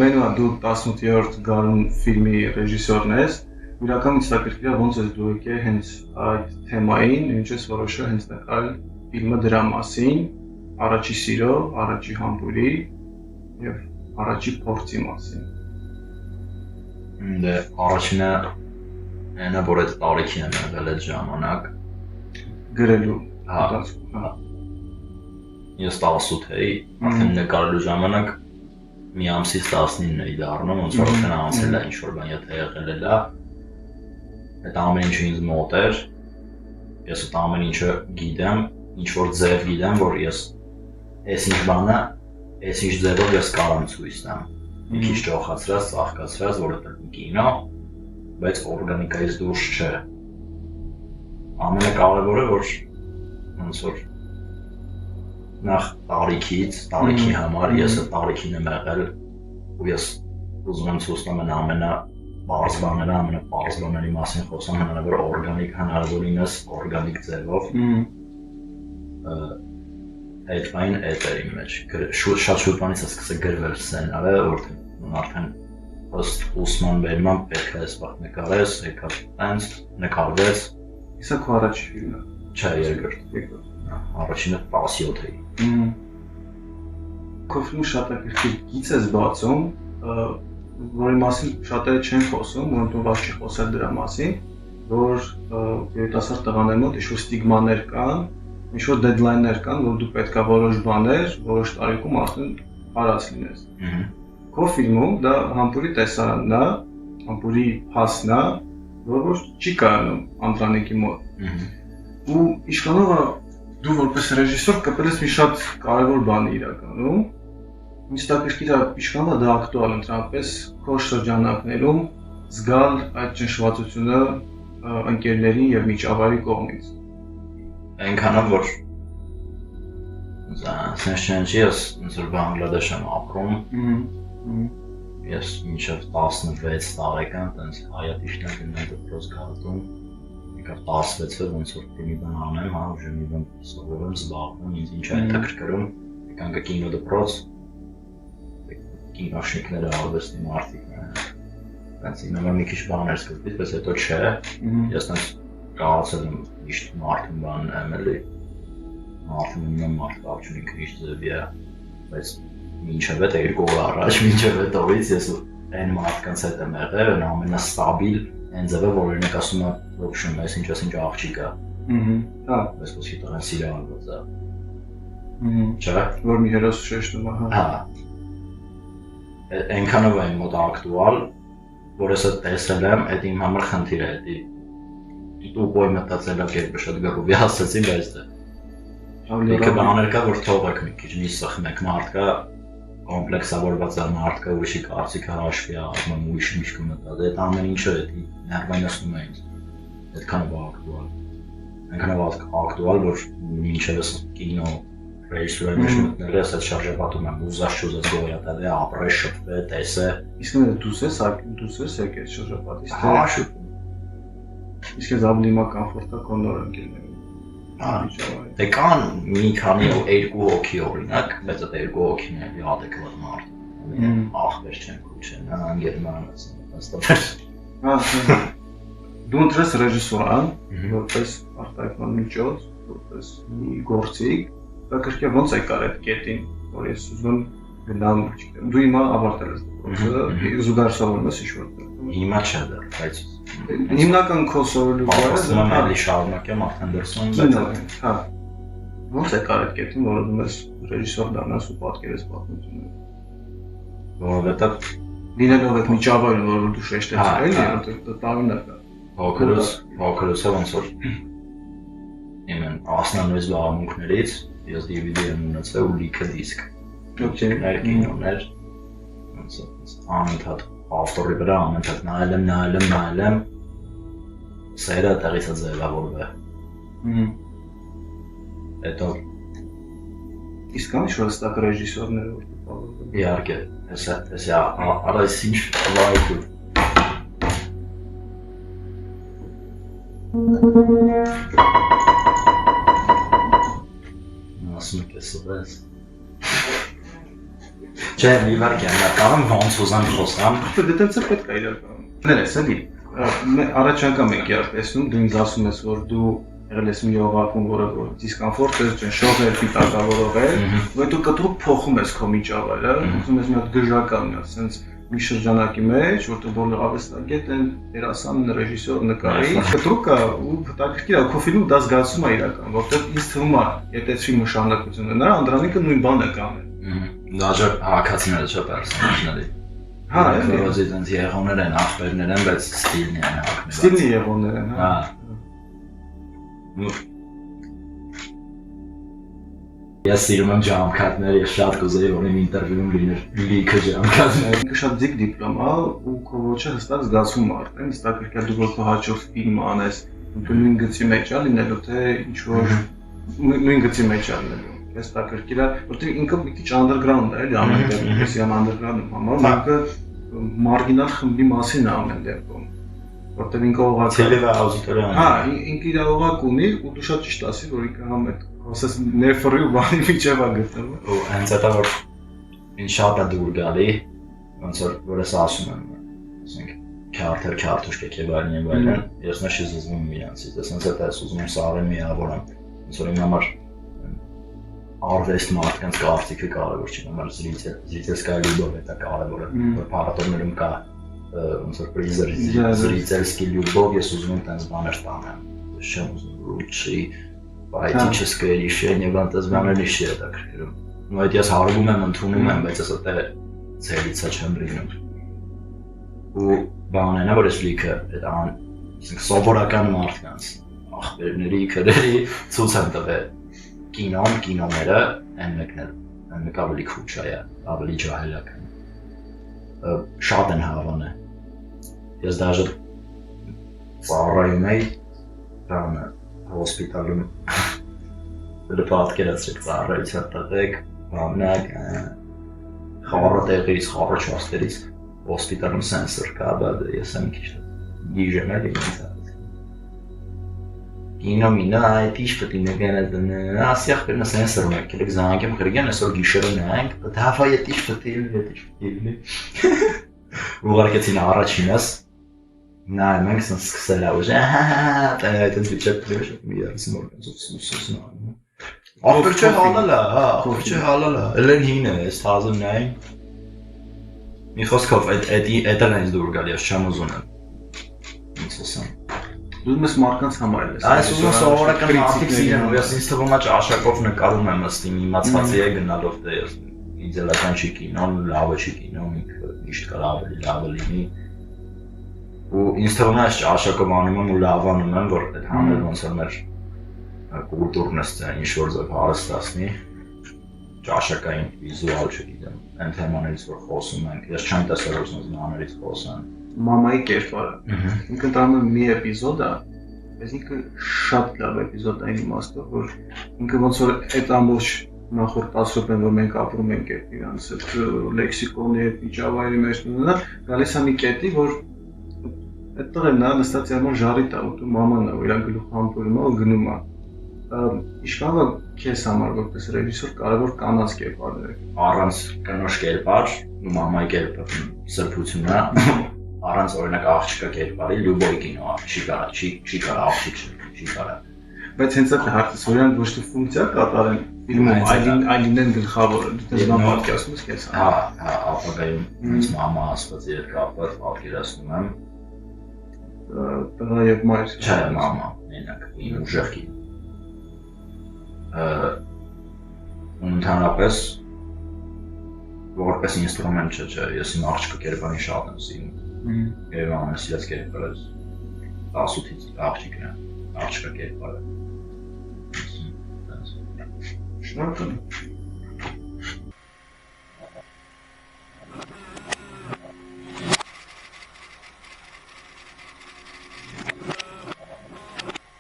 մենու դու 18-րդ գարուն ֆիլմի ռեժիսորն ես, իրականում ստակրկիրա ոնց ես դու եկել հենց այդ թեմային, ինչ ես որոշել հենց նկարել ֆիլմը դրա մասին, առաջի սիրո, առաջի համբուրի եւ առաջի փորձի մասին։ Դե առաջինը այնա որ այդ տարիքին եմ եղել այդ ժամանակ գրելու։ Ես 18 էի, արդեն նկարելու ժամանակ մի ամսից 19 էի դառնում, ոնց որ արդեն անցել է ինչ-որ բան, եթե եղել է լավ, այդ ամեն ինչը ինձ մոտ էր, ես այդ ամեն ինչը գիտեմ, ինչ-որ ձև գիտեմ, որ ես այս ինչ բանը, այս ինչ ձևով ես կարամ ցույց տամ, մի քիչ ճոխացրած, ծաղկացրած, որ դա կինո, բայց օրգանիկայից դուրս չէ։ Ամենակարևորը, որ ոնց որ նախ տարիքի համար ես այդ տարիքին եմ եղել ու ես ուզում եմ ցույց տամ ամենապարզ բաների մասին խոսամ հնարավոր օրգանիկ հնարավորինս օրգանիկ ձևով այդ բան այդ էր իմ մեջ շատ շուտ բանից է սկսել գրվել սցենարը որտեղ արդեն ըստ ուսման բերման պետք է սպաստ նկարես եկավ տենց նկարվեց Իսկ քո առաջի ֆիլմը չէ երկրորդ առաջինը 17 էի Քո ֆիլմը շատ է գից ես բացում որի մասին շատերը չեն խոսում որոնք դու ոչ չի խոսել դրա մասին որ երիտասարդ տղաների մոտ ինչ-որ ստիգմաներ կան ինչ-որ դեդլայններ կան որ դու պետք է որոշ բաներ որոշ տարիքում արդեն արած լինես Քո ֆիլմում դա համբուրի տեսարանն է համբուրի հասն է որ չի կարանում Անդրանիկի մոտ ու իշխանով դու որպես ռեժիսոր կապել ես մի շատ կարևոր բան իրականում ինձ տակիրքիրա իշխանովը դա ակտուալ ընդհանրապես քո շրջանակներում զգալ այդ ճնշվածությունը ընկերների եւ միջավայրի կողմից այնքանով որ sense ես ինձ Բանգլադեշ եմ ապրում ես մինչև 16 տարեկան տենց հայատիշնակ եմ դպրոց գալու եկավ 16-ը ոնց որ մի բան անեմ, հա, ուժը մի բան սովորեմ, զբաղվում, ինձ ինչ է հետաքրքրում, եկանք կինո դպրոց, կինոշնիկները արվեստի մարդիկ տենց իմ մի քիչ բաներ սկզբից, բայց հետո չէ, ես տենց կարացել եմ միշտ մարդում բան եմ էլի, մարդում եմ մարդ ապչունի քրիշ ձևի է, բայց մինչև հետ 2 օր առաջ, մինչև հետ օրից ես այն մարդկանց հետ եմ եղել, այն ամենաստաբիլ այն ձևը, որ օրինակ ասում է, ոքշում ես ինչ աղջիկ է, բայց ոսի տղան սիրահարված է, չէ, որ մի հերոս շեշտում է, հա, այնքանով այն մոտ ակտուալ, որ ես այդ տեսել եմ, այդ իմ համար խնդիր է, տուպոյ մտածելակերպը շատ գրուվի հասեցի, բայց դա Իքը բաներ կա, որ թողեք մի քիչ, մի սխմեք մարդ կա, կոմպլեքսավորված է մարդ կա, ուրիշի կարծիքը հաշվի է առնում, ուրիշի միշկը մտած, այդ ամեն ինչը ներվայնացնում է ինձ, այդքանով ակտուալ, այնքանով ակտուալ, որ մինչև ես կինո ռեժիսուրայի մեջ մտնել ես, այդ շարժապատում եմ, ուզած չուզած գոյատել է, ապրե, շփվե, տեսե Իսկ դուս ես եկել շարժապատից, հա, շուտում Իսկ ես ավելի կոմֆորտա քո նոր ընկերներում Դե կան մի քանի 2 հոգի օրինակ, բայց այդ 2 հոգին է adekvat մարդ։ Ախպեր չեն քուչեն, անգերման ասած։ Դու ընտրես ռեժիսորան, որպես արտահայտման միջոց, որպես մի գործիք, դա կրկին ոնց է կարել այդ կետին, որ ես ուզում գնամ, դու հիմա ավարտել ես դպրոցը, զուգարսավորում ես ինչ-որ Հիմա չէ դեռ, բայց Հիմնական քո սովորելու բառը դա էլի շարունակեմ արդեն դրսում, բայց հա ոնց է կարել կետին, որ ուզում ես ռեժիսոր դառնաս ու պատկերես պատմությունը որովհետև լինելով այդ միջավայրը, որ դու շեշտեցիր, էլի, դա տարօրինակ է Հոկրոցը ոնց որ իմ ասնանոյս զբաղմունքներից ես DVD եմ ունեցել ու լիքը դիսկ ներքինոներ ոնց անընդհատ ավտորի վրա անընդհատ նայել եմ սերը տեղից է ձևավորվել հետո իսկ կան ինչ-որ հստակ ռեժիսորներ որ իհարկե էս արայս ինչ լայքը ասում եք ես Չէ, իվարք եմ, կարամ ոնց ուզեմ խոսամ։ Դե տենց է պետք է իրականում։ Ներես, էլի։ Առաջ անգամ եք իար տեսնում, դու ինձ ասում ես, որ դու եղել ես մի օղակում, որը դիսկոմֆորտ է, ջան, շողեր, պիտակավորող է, ու դու կտրուկ փոխում ես քո միջավայրը, ուզում ես մի հատ գժական մի հատ, սենց մի շրջանակի մեջ, որտեղ բոլոր արվեստագետ են, դերասան, ռեժիսոր, նկարիչ, կտրուկը ու հետաքրքիր է, քո ֆիլմը դա զգացում է իրական, որտեղ ինձ թվում է, եթե նշանակությունը նրա Անդրանիկը նույն բանը կանը։ Դաժե հակացիները չէ պերսոնաժների։ Հա, որոց այդպես եղողներ են, ախպերներ են, բայց ստիլն են հակները։ Ստիլնի եղողներ են, հա։ Ես սիրում եմ ջամքատներ, ես շատ կուզեի, որ իմ ինտերվյուում լիներ լիքը ջամքատներ։ Ինքը շատ ձիգ դիպլոմ է ու քո ոչը հստակ զգացում արդեն, հստակ կրկա դու որ քո հաջորդ ֆիլմ անես, դու նույն գծի մեջ է լինելու, թե ինչ որ նույն գծի մեջ է լինելու։ Հստակ կրկիրա, որտեղ ինքը մի քիչ underground է, էլի ամեն դեպքում, ես իմ underground-ում համարում, ինքը մարգինալ խմբի մասին է ամեն դեպքում։ Որտեղ ինքը օղակ Ցելևա աուդիտորիան։ Հա, ինքը իր օղակ ունի ու դու շատ ճիշտ ասի, որ ինքը համ այդ ասես նեֆրի ու բանի միջև է գտնվում։ Ու հենց այդ որ ինձ շատ է դուր գալի, ոնց որ ես ասում եմ, ասենք քարտուշկե կեվարին եւ այլն, ես նշի զզվում եմ իրանցից, ես հենց այդ ես ուզում սարը միավորեմ, ոնց որ իմ համար արվեստ մարդկանց կարծիքը կարևոր չի, համար զրիցելսկայա լյուբով է դա կարևորը, որ փառատոներում կա ոնց որ զրիցելսկի լյուբով ես ուզում եմ տենց բաներ տանեմ, ես չեմ ուզում ռուչի, պայթիչսկայա решение, բանտես բաներ իշի է դա քրկրում, ու այդ ես հարգում եմ, ընդունում եմ, բայց ես այդտեղ ցելիցա չեմ լինում, ու բանն է, որ ես լիքը այդ ասենք սովորական մարդկանց, ախպերների, քրերի ցույց եմ տվել կինոները են մեկներ, մեկ ավելի քուչ է, ավելի ջահելական, շատ են հավանը, ես դաժե ծառայում էի, բանը, հոսպիտալում, դրը պատկերացրեք ծառայության տղեկ, բանակ, խառը տեղից, խառը չաստերից, հոսպիտալում սենսոր կա, բադ ես եմ քիչ գիժեմ էլի ինձ Կինոմինա այդ ինչ պետք է նգանա ասիախ բերնա սենսորը կելեք զանգեմ քրգան այսօր գիշերը նայենք դավա այդ ինչ պետք է լինի ուղարկեցին առաջինս նայ մենք սկսել է ուժ այդ դիչետ դրոշ մի արսին օրգանիզացիա ապեր չէ հալալա հա ապեր չէ հալալա ելեն հինը էս թազը նայ մի խոսքով այդ ինձ դուր գալի ես չեմ ուզում ինձ ասեմ Դու ես մարդկանց համար ես։ Այս ուզում սովորական մարդիկ սիրեն, ու ես ինձ թվում է ճաշակով նկարում եմ ըստի իմացածի է գնալով դե ես իդեալական չի կինոն, լավը չի կինոն, միշտ կա լավը լինի։ Ու ինձ թվում է այս ճաշակով անում եմ ու լավանում եմ, որ այդ համեր ոնց որ մեր կուլտուրն է ինչ որ ձև հարստացնի։ Ճաշակային վիզուալ չգիտեմ, այն թեմաներից որ խոսում ենք, ես չեմ տեսել որ զանաներից խոսան։ Մամայի կերպարը։ Ինքը տանում է մի էպիզոդ է, բայց ինքը շատ լավ էպիզոդ է այն իմաստով, որ ինքը ոնց որ այդ ամբողջ նախորդ 10 րոպեն որ մենք ապրում ենք այդ իրանց այդ լեքսիկոնի այդ միջավայրի մեջ նույնը, գալիս է մի կետի, որ այդտեղ է նա նստած իրան ժարի տա, ու մաման է, որ իրան գլուխ համբուրում է ու գնում է։ Ինչքան է քեզ համար որպես ռեժիսոր կարևոր կանանց կերպարները։ Առանց կնոջ կերպար, ու մամայի կերպարը սրբություն է։ Առանց օրինակ աղջիկա կերպարի լյուբոյ կինո չի կարա աղջիկ չի կարա բայց հենց այդ հարցը որյան ոչ թե ֆունկցիա կատարեն ֆիլմում այլին են գլխավորը դու դες բան պատկերացնում ես քեզ հա ապագայում ինձ մամա ասվածի հետ կապված պատկերացնում եմ տղա եւ մայր չէ մամա մենակ իմ ուժեղի ընդհանրապես որպես ինստրումենտ չէ ես իմ աղջիկա կերպարին շատ եմ սիրում Եվ ամենասիրած կերպարը 10-ից աղջիկն է, աղջիկա կերպարը Շնորհակալ եմ